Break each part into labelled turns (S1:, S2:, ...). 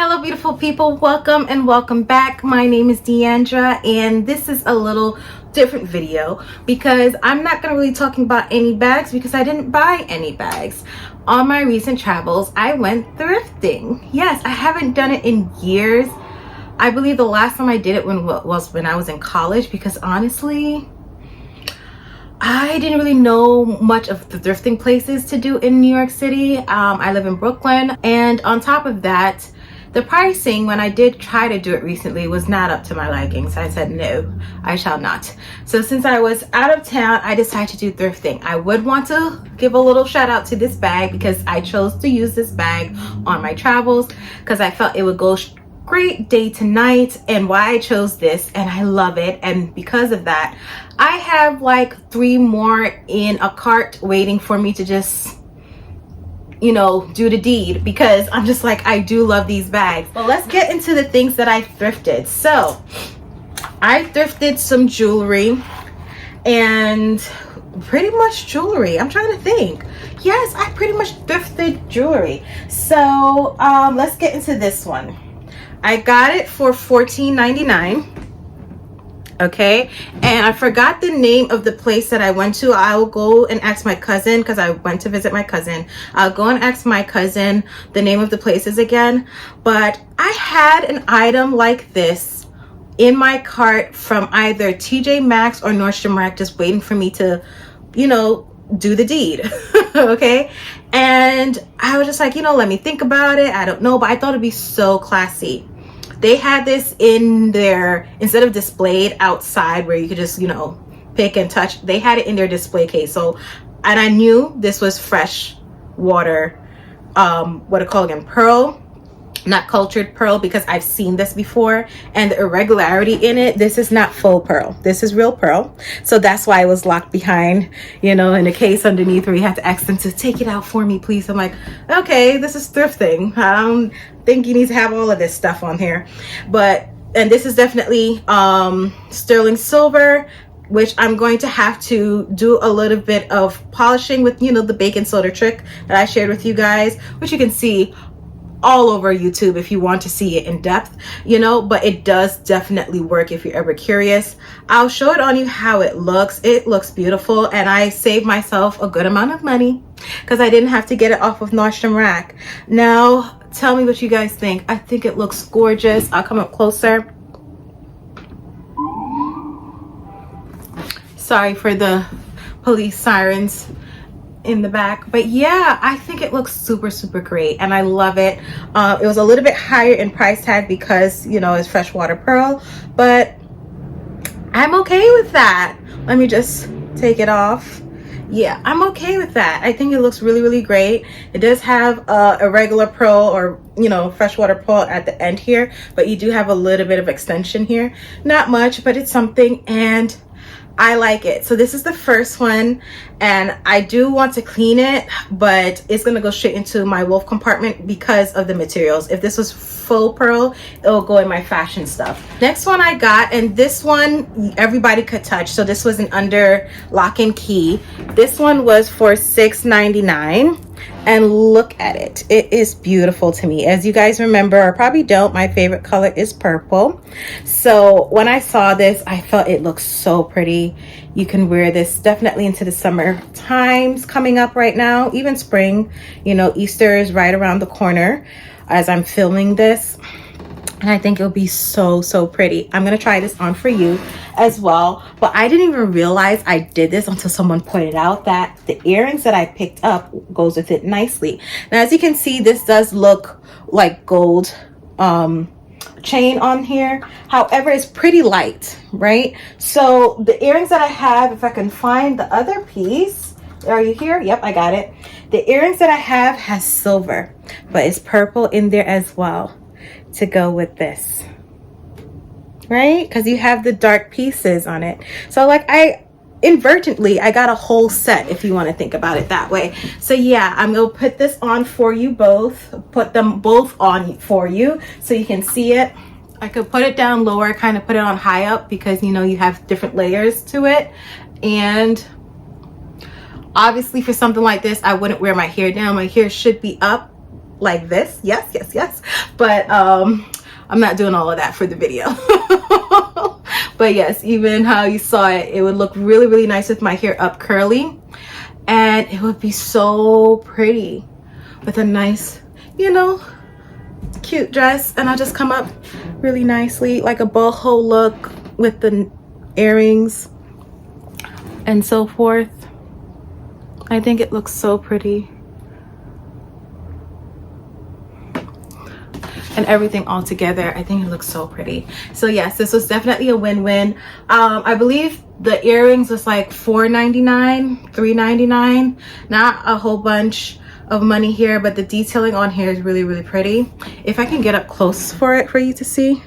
S1: Hello beautiful people, welcome and welcome back. My name is Deandra and this is a little different video because I'm not going to really talking about any bags because I didn't buy any bags. On my recent travels, I went thrifting. Yes, I haven't done it in years. I believe the last time I did it was when I was in college because honestly, I didn't really know much of the thrifting places to do in New York City. I live in Brooklyn, and on top of that, the pricing when I did try to do it recently was not up to my liking. So I said, no, I shall not. So since I was out of town, I decided to do thrifting. I would want to give a little shout out to this bag because I chose to use this bag on my travels because I felt it would go great day to night, and why I chose this, and I love it. And because of that, I have like 3 more in a cart waiting for me to just, you know, do the deed because I'm just like, I do love these bags. But let's get into the things that I thrifted. So I thrifted some jewelry and pretty much jewelry. I'm trying to think. Yes, I pretty much thrifted jewelry. So let's get into this one. I got it for $14.99. Okay, and I forgot the name of the place that I went to. I'll go and ask my cousin because I went to visit my cousin. I'll go and ask my cousin the name of the places again. But I had an item like this in my cart from either TJ Maxx or Nordstrom Rack just waiting for me to, you know, do the deed. Okay, and I was just like, you know, let me think about it. I don't know, but I thought it'd be so classy. They had this in their, instead of displayed outside where you could just, you know, pick and touch, they had it in their display case. So, and I knew this was fresh water, what I call again, pearl, not cultured pearl, because I've seen this before, and the irregularity in it, this is not faux pearl, this is real pearl. So that's why it was locked behind, you know, in a case underneath where you have to ask them to take it out for me, please. I'm like, okay, this is thrifting. I don't think you need to have all of this stuff on here. But, and this is definitely sterling silver, which I'm going to have to do a little bit of polishing with, you know, the baking soda trick that I shared with you guys, which you can see all over YouTube if you want to see it in depth, you know, but it does definitely work if you're ever curious. I'll show it on you how it looks. It looks beautiful, and I saved myself a good amount of money because I didn't have to get it off of Nordstrom Rack. Now, tell me what you guys think. I think it looks gorgeous. I'll come up closer. Sorry for the police sirens in the back, but yeah, I think it looks super great and I love it. It was a little bit higher in price tag because, you know, it's freshwater pearl, but I'm okay with that. Let me just take it off. Yeah, I'm okay with that. I think it looks really great. It does have a regular pearl, or, you know, freshwater pearl at the end here, but you do have a little bit of extension here. Not much, but it's something, and I like it. So this is the first one, and I do want to clean it, but it's gonna go straight into my wolf compartment because of the materials. If this was faux pearl, it'll go in my fashion stuff. Next one I got, and this one everybody could touch, so this was an under lock and key. This one was for $6.99, and look at it. It is beautiful to me. As you guys remember, or probably don't, my favorite color is purple. So when I saw this, I felt it looked so pretty. You can wear this definitely into the summer times coming up right now, even spring. You know, Easter is right around the corner as I'm filming this, and I think it'll be so pretty. I'm gonna try this on for you as well, but I didn't even realize I did this until someone pointed out that the earrings that I picked up goes with it nicely. Now, as you can see, this does look like gold chain on here, however it's pretty light, right? So the earrings that I have, if I can find the other piece, are you here? Yep, I got it. The earrings that I have has silver, but it's purple in there as well to go with this, right? Because you have the dark pieces on it. So like, I inadvertently I got a whole set, if you want to think about it that way. So yeah, I'm gonna put this on for you both, put them both on for you so you can see it. I could put it down lower, kind of put it on high up because, you know, you have different layers to it. And obviously for something like this, I wouldn't wear my hair down. My hair should be up like this. Yes, yes, yes. But I'm not doing all of that for the video. But yes, even how you saw it, it would look really, really nice with my hair up curly, and it would be so pretty with a nice, you know, cute dress. And I'll just come up really nicely, like a boho look with the earrings and so forth. I think it looks so pretty. And everything all together, I think it looks so pretty. So yes, this was definitely a win-win. I believe the earrings was like $4.99, $3.99. Not a whole bunch of money here, but the detailing on here is really, really pretty. If I can get up close for it for you to see.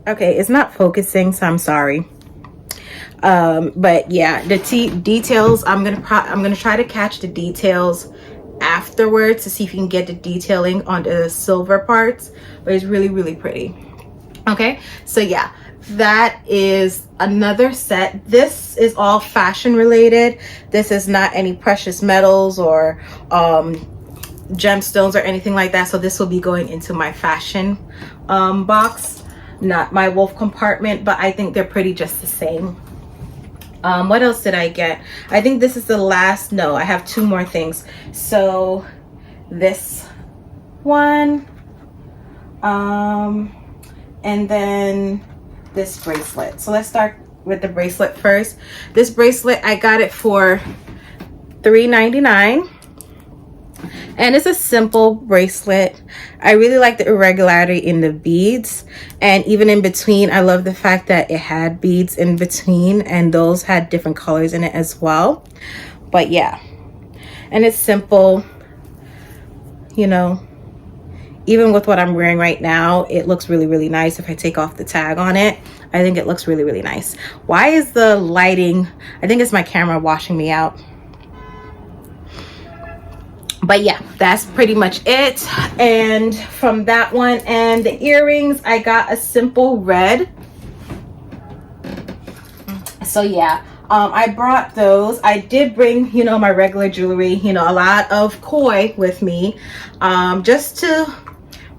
S1: Okay, it's not focusing, so I'm sorry. But yeah, the details, I'm gonna try to catch the details afterwards to see if you can get the detailing on the silver parts, but it's really, really pretty. Okay, so yeah, that is another set. This is all fashion related. This is not any precious metals or gemstones or anything like that, so this will be going into my fashion box, not my wolf compartment, but I think they're pretty just the same. What else did I get? I think this is the last. No, I have two more things. So this one, and then this bracelet. So let's start with the bracelet first. This bracelet, I got it for $3.99. And it's a simple bracelet. I really like the irregularity in the beads, and even in between, I love the fact that it had beads in between, and those had different colors in it as well. But yeah, and it's simple, you know. Even with what I'm wearing right now, it looks really, really nice. If I take off the tag on it, I think it looks really, really nice. Why is the lighting, I think it's my camera washing me out. But yeah, that's pretty much it. And from that one, and the earrings, I got a simple red. So yeah, I brought those. I did bring, you know, my regular jewelry, you know, a lot of khoi with me, just to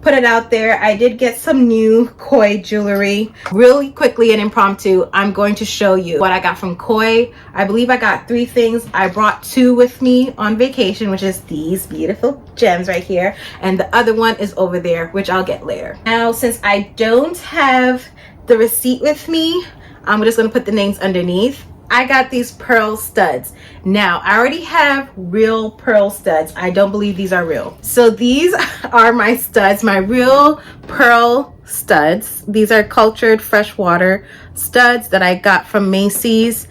S1: put it out there. I did get some new khoi jewelry. Really quickly and impromptu, I'm going to show you what I got from khoi. I believe I got 3 things. I brought 2 with me on vacation, which is these beautiful gems right here, and the other one is over there, which I'll get later. Now, since I don't have the receipt with me, I'm just going to put the names underneath. I got these pearl studs. Now, I already have real pearl studs. I don't believe these are real. So these are my studs, my real pearl studs. These are cultured freshwater studs that I got from Macy's.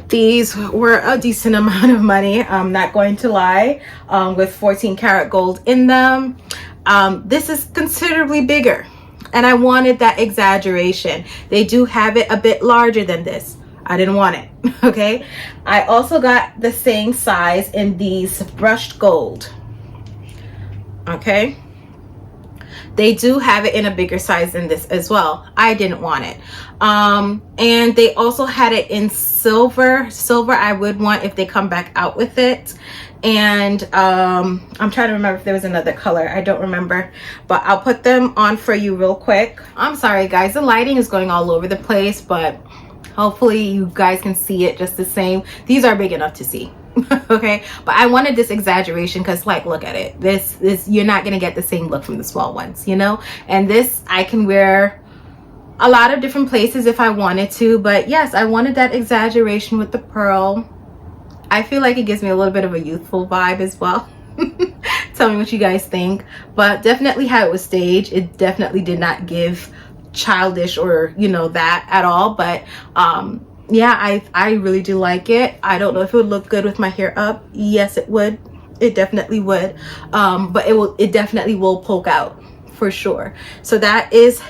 S1: These were a decent amount of money, I'm not going to lie, with 14 karat gold in them. This is considerably bigger, and I wanted that exaggeration. They do have it a bit larger than this. I didn't want it. Okay, I also got the same size in these brushed gold. Okay, they do have it in a bigger size than this as well. I didn't want it. And they also had it in silver. I would want if they come back out with it. And I'm trying to remember if there was another color. I don't remember, but I'll put them on for you real quick. I'm sorry guys, the lighting is going all over the place, but hopefully you guys can see it just the same. These are big enough to see. Okay, but I wanted this exaggeration because, like, look at it. This you're not gonna get the same look from the small ones, you know. And this I can wear a lot of different places if I wanted to. But yes, I wanted that exaggeration with the pearl. I feel like it gives me a little bit of a youthful vibe as well. Tell me what you guys think. But definitely how it was staged, it definitely did not give childish or, you know, that at all. But yeah, I really do like it. I don't know if it would look good with my hair up. Yes, it would. It definitely would. But it definitely will poke out for sure. So that is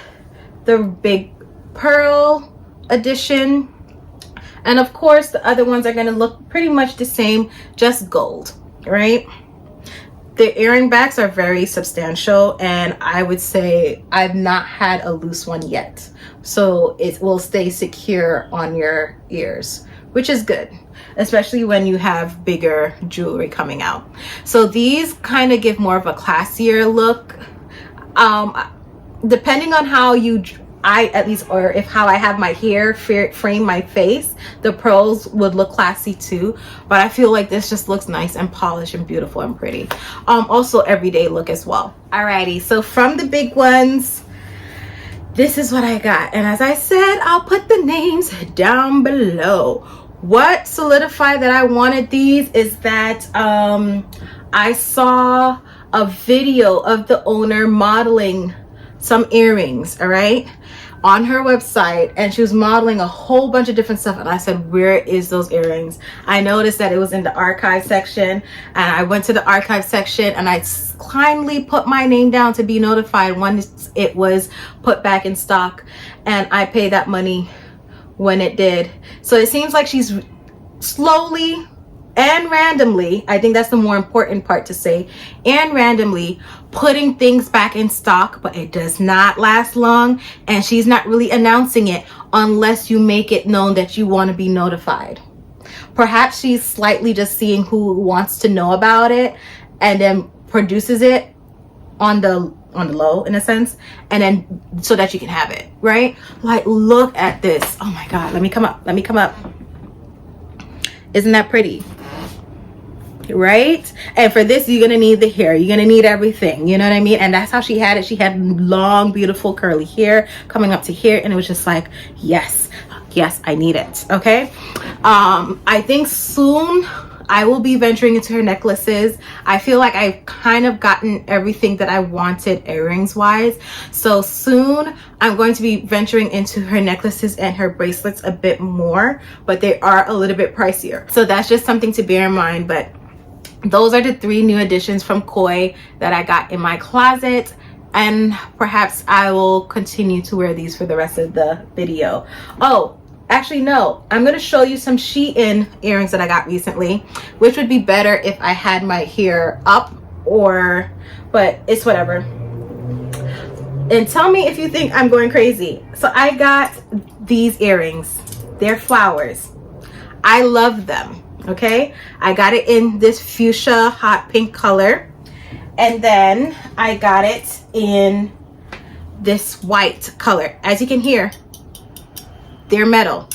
S1: the big pearl edition. And of course the other ones are going to look pretty much the same, just gold, right? The earring backs are very substantial, and I would say I've not had a loose one yet. So it will stay secure on your ears, which is good, especially when you have bigger jewelry coming out. So these kind of give more of a classier look. Depending on how or if how I have my hair frame my face, the pearls would look classy too, but I feel like this just looks nice and polished and beautiful and pretty. Also everyday look as well. Alrighty, so from the big ones, this is what I got, and as I said, I'll put the names down below. What solidified that I wanted these is that I saw a video of the owner modeling some earrings, all right, on her website, and she was modeling a whole bunch of different stuff, and I said, where is those earrings? I noticed that it was in the archive section, and I went to the archive section and I kindly put my name down to be notified when it was put back in stock, and I paid that money when it did. So it seems like she's slowly and randomly, I think that's the more important part to say, and randomly putting things back in stock, but it does not last long, and she's not really announcing it unless you make it known that you want to be notified. Perhaps she's slightly just seeing who wants to know about it and then produces it on the low, in a sense, and then so that you can have it, right? Like, look at this. Oh my god, let me come up, isn't that pretty? Right? And for this, you're gonna need the hair, you're gonna need everything, you know what I mean? And that's how she had it. She had long, beautiful curly hair coming up to here, and it was just like, yes, I need it. Okay, I think soon I will be venturing into her necklaces. I feel like I've kind of gotten everything that I wanted earrings wise, so soon I'm going to be venturing into her necklaces and her bracelets a bit more, but they are a little bit pricier, so that's just something to bear in mind. But those are the 3 new additions from Khoi that I got in my closet, and perhaps I will continue to wear these for the rest of the video. Oh, actually no, I'm going to show you some Shein earrings that I got recently, which would be better if I had my hair up, but it's whatever. And tell me if you think I'm going crazy. So I got these earrings. They're flowers. I love them. Okay, I got it in this fuchsia hot pink color, and then I got it in this white color. As you can hear, they're metal.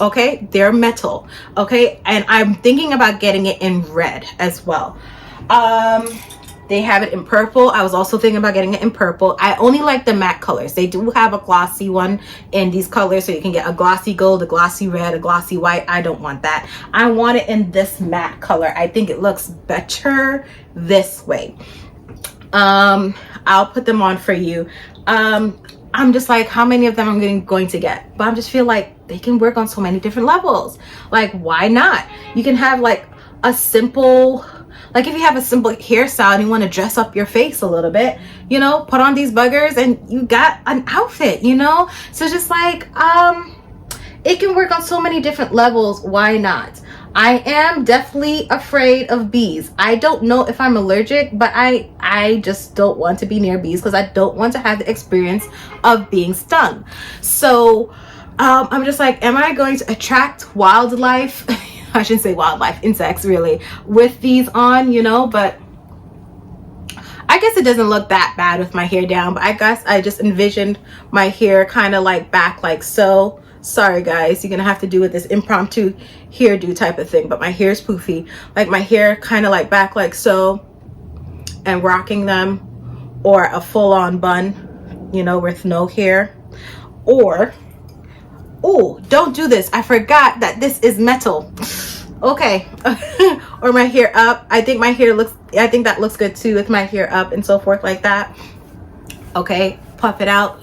S1: Okay, they're metal. Okay, and I'm thinking about getting it in red as well. They have it in purple. I was also thinking about getting it in purple. I only like the matte colors. They do have a glossy one in these colors, so you can get a glossy gold, a glossy red, a glossy white. I don't want that. I want it in this matte color. I think it looks better this way. I'll put them on for you. I'm just like, how many of them I'm going to get? But I just feel like they can work on so many different levels. Like, why not? You can have like a simple, like if you have a simple hairstyle and you want to dress up your face a little bit, you know, put on these buggers and you got an outfit, you know? So just like, it can work on so many different levels. Why not? I am definitely afraid of bees. I don't know if I'm allergic, but I just don't want to be near bees because I don't want to have the experience of being stung. So I'm just like, am I going to attract wildlife? I shouldn't say wildlife, insects really, with these on, you know? But I guess it doesn't look that bad with my hair down, but I guess I just envisioned my hair kind of like back like so. Sorry guys, you're gonna have to do with this impromptu hairdo type of thing, but my hair is poofy, like my hair kind of like back like so, and rocking them, or a full-on bun, you know, with no hair. Or, oh, don't do this, I forgot that this is metal. Okay. Or my hair up. I think that looks good too with my hair up and so forth like that. Okay, puff it out,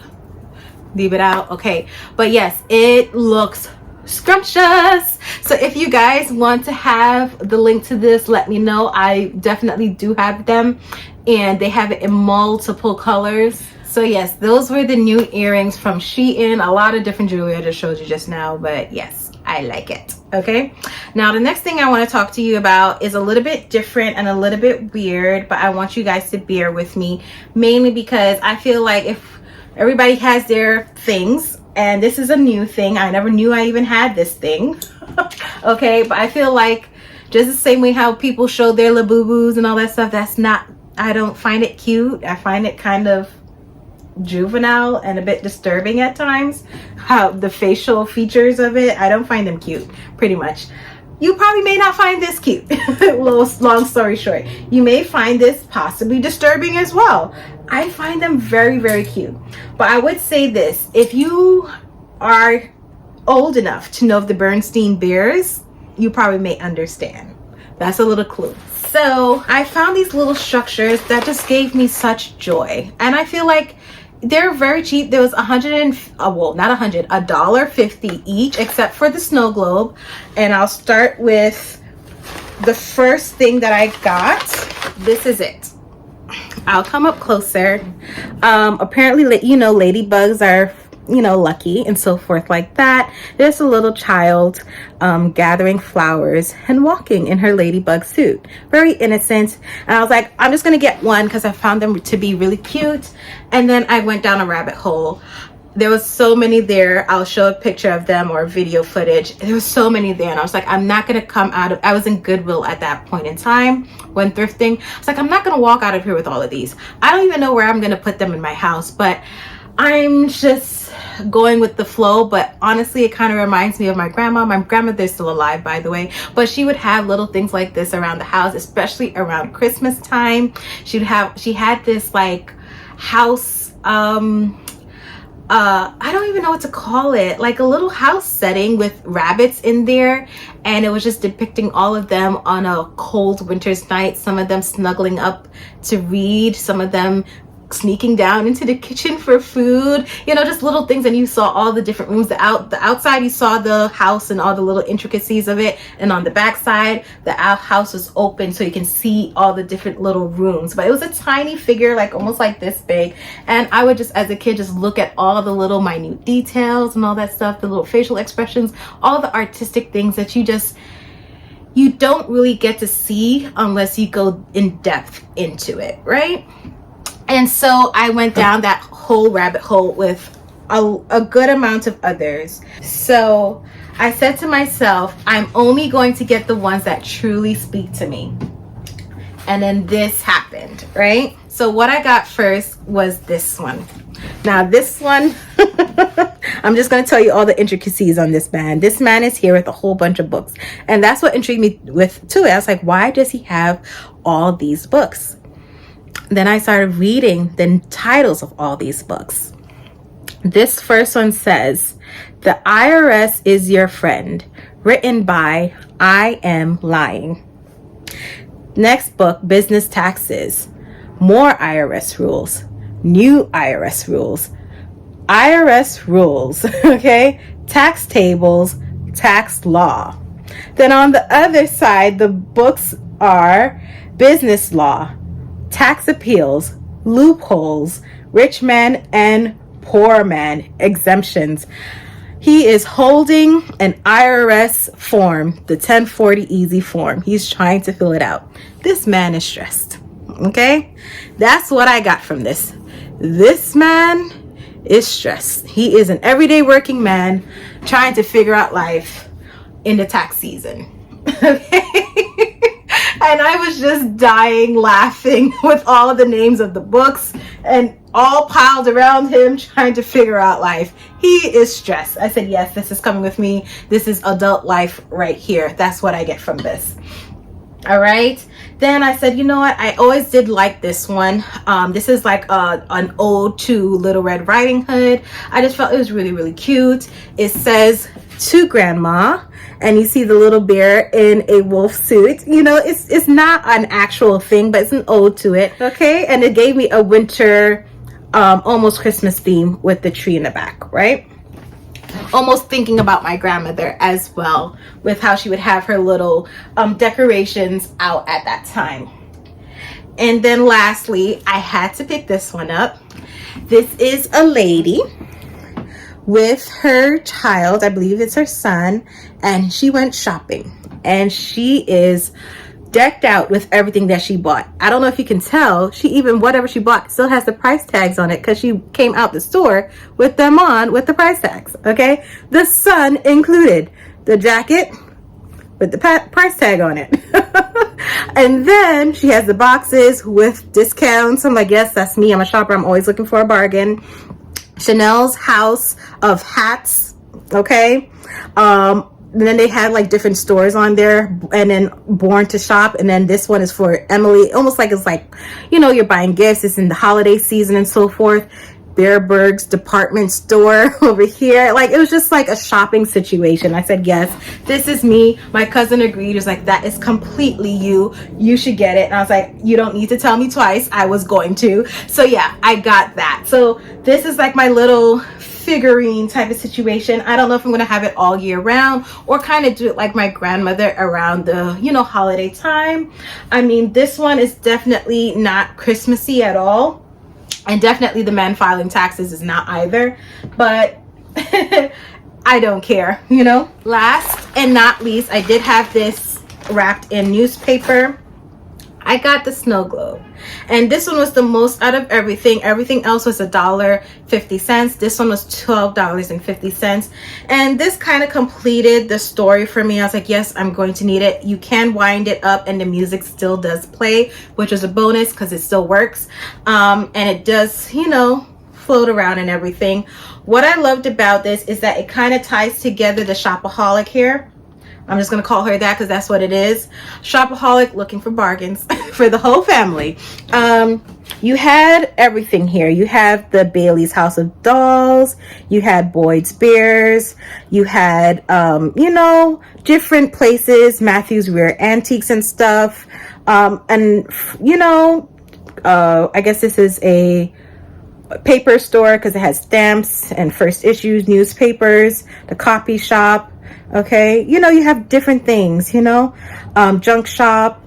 S1: leave it out. Okay, but yes, it looks scrumptious. So if you guys want to have the link to this, let me know. I definitely do have them, and they have it in multiple colors. So yes, those were the new earrings from Shein. A lot of different jewelry I just showed you just now, but yes, I like it. Okay, now the next thing I want to talk to you about is a little bit different and a little bit weird, but I want you guys to bear with me, mainly because I feel like if everybody has their things, And this is a new thing. I never knew I even had this thing. Okay, but I feel like just the same way how people show their labubus and all that stuff, that's not, I don't find it cute. I find it kind of juvenile and a bit disturbing at times. How the facial features of it, I don't find them cute, pretty much. You probably may not find this cute. Long story short, you may find this possibly disturbing as well. I find them very, very cute. But I would say this, if you are old enough to know of the Bernstein Bears, you probably may understand. That's a little clue. So I found these little structures that just gave me such joy. And I feel like they're very cheap. There was $1.50 each, except for the snow globe. And I'll start with the first thing that I got. This is it. I'll come up closer. Apparently, you know, ladybugs are, you know, lucky and so forth like that. There's a little child gathering flowers and walking in her ladybug suit. Very innocent. And I was like, I'm just gonna get one because I found them to be really cute. And then I went down a rabbit hole. There was so many there. I'll show a picture of them or video footage. There was so many there, and I was like, I'm not gonna come out of, I was in Goodwill at that point in time when thrifting. I was like, I'm not gonna walk out of here with all of these. I don't even know where I'm gonna put them in my house, but I'm just going with the flow. But honestly, it kind of reminds me of my grandma. My grandmother's still alive, by the way, but she would have little things like this around the house, especially around Christmas time. She had this like house, I don't even know what to call it, like a little house setting with rabbits in there, and it was just depicting all of them on a cold winter's night, some of them snuggling up to read, some of them sneaking down into the kitchen for food, you know, just little things. And you saw all the different rooms. The outside, you saw the house and all the little intricacies of it, and on the back side the house was open so you can see all the different little rooms. But it was a tiny figure, like almost like this big, and I would just, as a kid, just look at all the little minute details and all that stuff, the little facial expressions, all the artistic things that you don't really get to see unless you go in depth into it, right? And so I went down that whole rabbit hole with a good amount of others. So I said to myself, I'm only going to get the ones that truly speak to me. And then this happened, right? So what I got first was this one. Now this one, I'm just going to tell you all the intricacies on this man. This man is here with a whole bunch of books. And that's what intrigued me with too. I was like, why does he have all these books? Then I started reading the titles of all these books. This first one says, The IRS is Your Friend, written by I Am Lying. Next book, Business Taxes, More IRS Rules, New IRS Rules, IRS Rules, okay? Tax Tables, Tax Law. Then on the other side, the books are Business Law, Tax Appeals, Loopholes, Rich Man and Poor Man Exemptions. He is holding an IRS form, the 1040 easy form. He's trying to fill it out. This man is stressed. Okay? That's what I got from this. This man is stressed. He is an everyday working man trying to figure out life in the tax season. Okay? And I was just dying laughing with all of the names of the books and all piled around him trying to figure out life. He is stressed. I said, yes, this is coming with me. This is adult life right here. That's what I get from this. All right. Then I said, you know what? I always did like this one. This is like an ode to Little Red Riding Hood. I just felt it was really, really cute. It says, to Grandma. And you see the little bear in a wolf suit. You know, it's not an actual thing, but it's an ode to it. Okay. And it gave me a winter, almost Christmas theme with the tree in the back, right? Almost thinking about my grandmother as well, with how she would have her little decorations out at that time. And then lastly, I had to pick this one up. This is a lady with her child, I believe it's her son, and she went shopping, and she is decked out with everything that she bought. I don't know if you can tell, she even, whatever she bought still has the price tags on it because she came out the store with them on with the price tags. Okay, the sun included, the jacket with the price tag on it. And then she has the boxes with discounts. I'm like, yes, that's me. I'm a shopper. I'm always looking for a bargain. Chanel's house of hats. Okay. And then they had like different stores on there, and then Born to Shop. And then this one is for Emily, almost like it's like, you know, you're buying gifts. It's in the holiday season and so forth. Bearberg's department store over here. Like, it was just like a shopping situation. I said, yes, this is me. My cousin agreed. He was like, that is completely you. You should get it. And I was like, you don't need to tell me twice. I was going to. So yeah, I got that. So this is like my little figurine type of situation. I don't know if I'm going to have it all year round or kind of do it like my grandmother around the, you know, holiday time. I mean, this one is definitely not Christmassy at all. And definitely the man filing taxes is not either, but I don't care, you know. Last and not least, I did have this wrapped in newspaper. I got the snow globe, and this one was the most out of everything. Everything else was $1.50. This one was $12.50, and this kind of completed the story for me. I was like, yes, I'm going to need it. You can wind it up and the music still does play, which is a bonus because it still works, and it does, you know, float around and everything. What I loved about this is that it kind of ties together the shopaholic here. I'm just going to call her that because that's what it is. Shopaholic, looking for bargains for the whole family. You had everything here. You have the Bailey's House of Dolls. You had Boyd's Bears. You had, you know, different places, Matthew's Rare Antiques and stuff. And, you know, I guess this is a paper store because it has stamps and first issues, newspapers, the copy shop. Okay, you know, you have different things, you know, junk shop,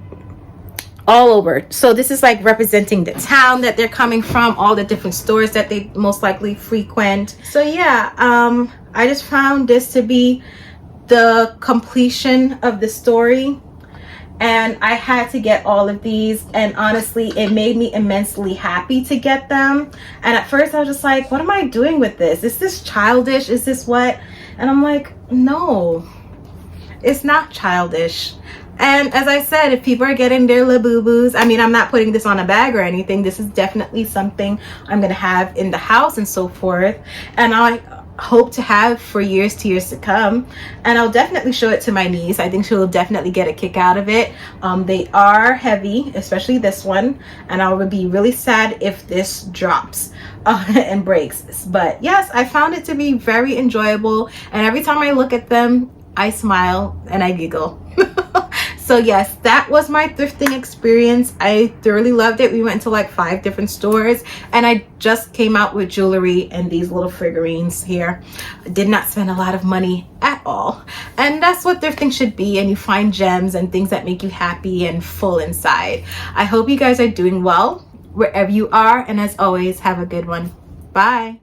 S1: all over. So this is like representing the town that they're coming from, all the different stores that they most likely frequent. So yeah, I just found this to be the completion of the story, and I had to get all of these, and honestly it made me immensely happy to get them. And at first I was just like, what am I doing with this? Is this childish? Is this what? And I'm like, no, it's not childish. And as I said, if people are getting their Labubu's, I mean, I'm not putting this on a bag or anything. This is definitely something I'm going to have in the house and so forth. And I hope to have for years to come. And I'll definitely show it to my niece. I think she'll definitely get a kick out of it. They are heavy, especially this one. And I would be really sad if this drops and breaks. But yes, I found it to be very enjoyable. And every time I look at them, I smile and I giggle. So yes, that was my thrifting experience. I thoroughly loved it. We went to like 5 different stores, and I just came out with jewelry and these little figurines here. I did not spend a lot of money at all. And that's what thrifting should be. And you find gems and things that make you happy and full inside. I hope you guys are doing well wherever you are. And as always, have a good one. Bye.